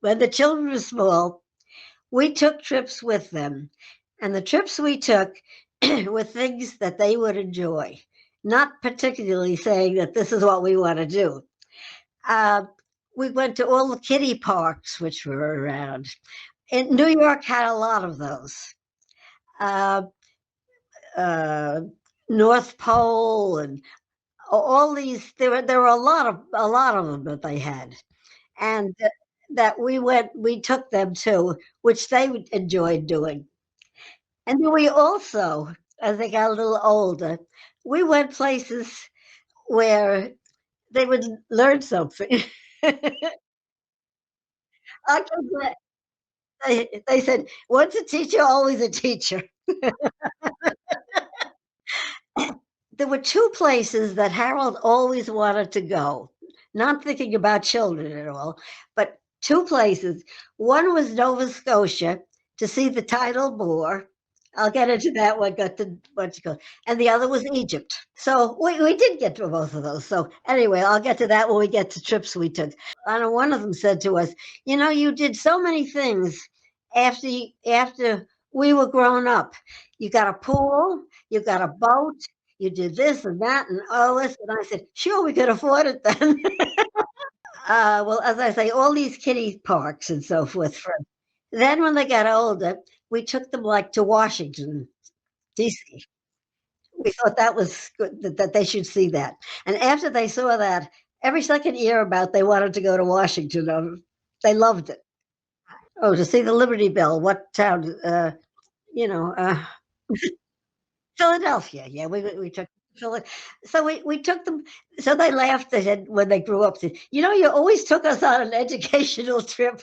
when the children were small, we took trips with them, and the trips we took were things that they would enjoy, not particularly saying that this is what we want to do. Uh, we went to all the kiddie parks which were around. And New York had a lot of those. Uh, uh, North Pole and all these. There were a lot of them that they had, and that we took them to, which they enjoyed doing. And then we also, as they got a little older, we went places where they would learn something. I can say they said, "Once a teacher, always a teacher." There were 2 places that Harold always wanted to go, not thinking about children at all, but 2 places. One was Nova Scotia to see the tidal bore. I'll get into that one, got to what you call, and the other was Egypt. So we did get to both of those. So anyway, I'll get to that when we get to trips we took. And one of them said to us, "You know, you did so many things after we were grown up. You got a pool, you got a boat, you did this and that and all this." And I said, "Sure, we could afford it then." Well, as I say, all these kiddie parks and so forth. Then when they got older, we took them like to Washington, D.C. We thought that was good, that they should see that. And after they saw that, every second year about they wanted to go to Washington. They loved it. Oh, to see the Liberty Bell. What town? You know, Philadelphia. Yeah, we took Phila so we took them, so they laughed. They said when they grew up, said, "You know, you always took us on an educational trip."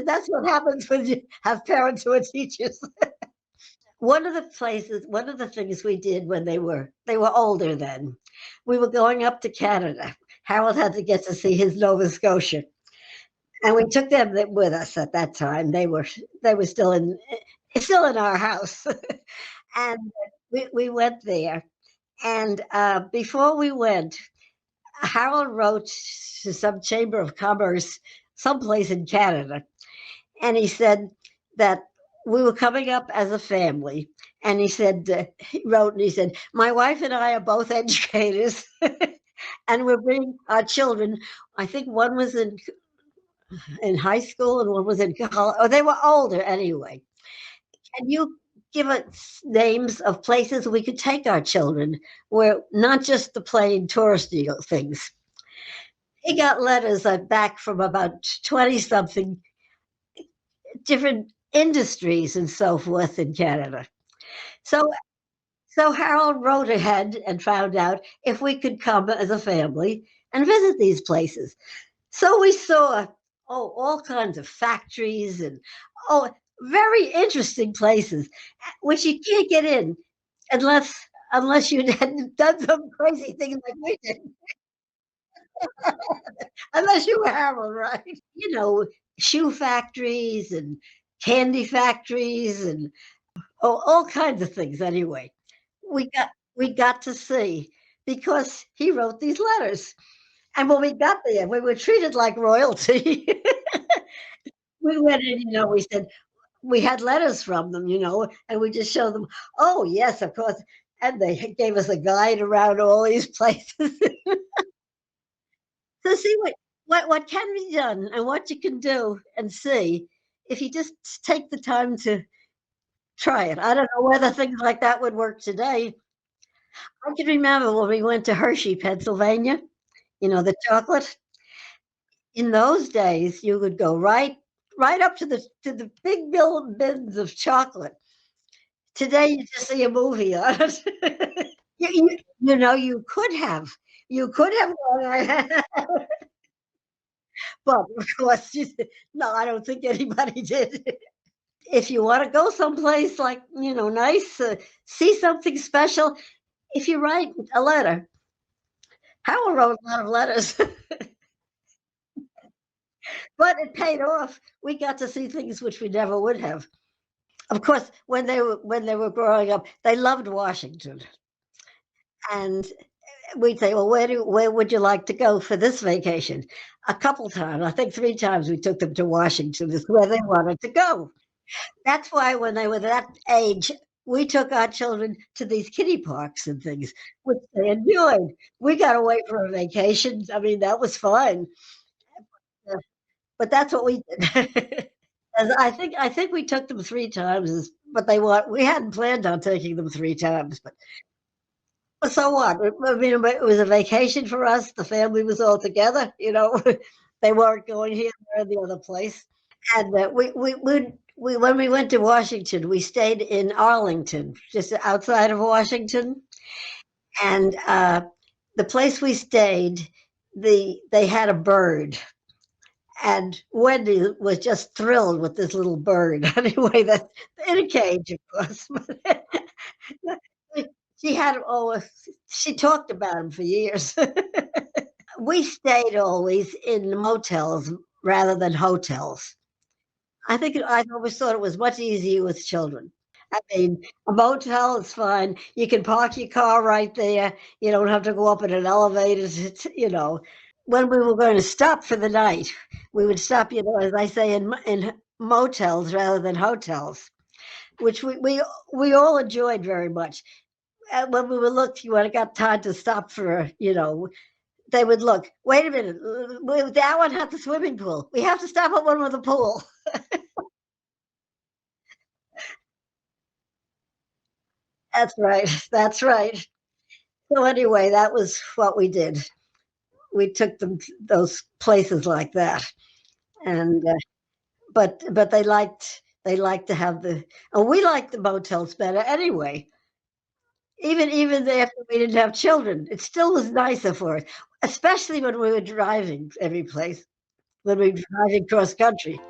That's what happens when you have parents who are teachers. One of the things we did when they were older then, we were going up to Canada. Harold had to get to see his Nova Scotia, and we took them with us at that time. They were still in our house. And we went there. And before we went, Harold wrote to some chamber of commerce someplace in Canada, and he said that we were coming up as a family. And he said, he wrote and he said, "My wife and I are both educators, and we're bringing our children." I think one was in high school and one was in college. Or they were older anyway. "Can you give us names of places we could take our children, where not just the plain touristy things?" He got letters back from about 20 something different industries and so forth in Canada. So so Harold wrote ahead and found out if we could come as a family and visit these places. So we saw, all kinds of factories and, oh, very interesting places, which you can't get in unless you had done some crazy things like we did. Unless you were Harold, right? You know, shoe factories and candy factories and, all kinds of things anyway. We got to see because he wrote these letters. And when we got there, we were treated like royalty. We went in, we said we had letters from them, and we just showed them, "Oh, yes, of course." And they gave us a guide around all these places. So see what can be done and what you can do and see if you just take the time to try it. I don't know whether things like that would work today. I can remember when we went to Hershey, Pennsylvania, the chocolate. In those days, you would go right up to the big bins of chocolate. Today, you just see a movie on it. You could have gone, but of course, no, I don't think anybody did. If you want to go someplace like, nice, see something special, if you write a letter, Howell wrote a lot of letters, but it paid off. We got to see things which we never would have. Of course, when they were growing up, they loved Washington, and we'd say, "Well, where would you like to go for this vacation?" A couple times, I think 3 times we took them to Washington. Is where they wanted to go. That's why when they were that age, we took our children to these kiddie parks and things, which they enjoyed. We got away for a vacation. I mean, that was fun. Uh, but that's what we did. And I think we took them 3 times, but we hadn't planned on taking them 3 times, but so what? I mean, it was a vacation for us. The family was all together, you know? They weren't going here, there, and the other place. And, we when we went to Washington, we stayed in Arlington, just outside of Washington, and, the place we stayed, they had a bird, and Wendy was just thrilled with this little bird. Anyway, that in a cage, of course. She had she talked about him for years. We stayed always in motels rather than hotels. I always thought it was much easier with children. I mean, a motel is fine. You can park your car right there. You don't have to go up in an elevator. When we were going to stop for the night, we would stop, as I say, in motels rather than hotels, which we all enjoyed very much. And when we would look, when it got time to stop they would look. Wait a minute, that one had the swimming pool. We have to stop at one with a pool. That's right. That's right. So anyway, that was what we did. We took them to those places like that, and but they liked to have and we liked the motels better anyway. Even after we didn't have children, it still was nicer for us, especially when we were driving every place, when we were driving cross country.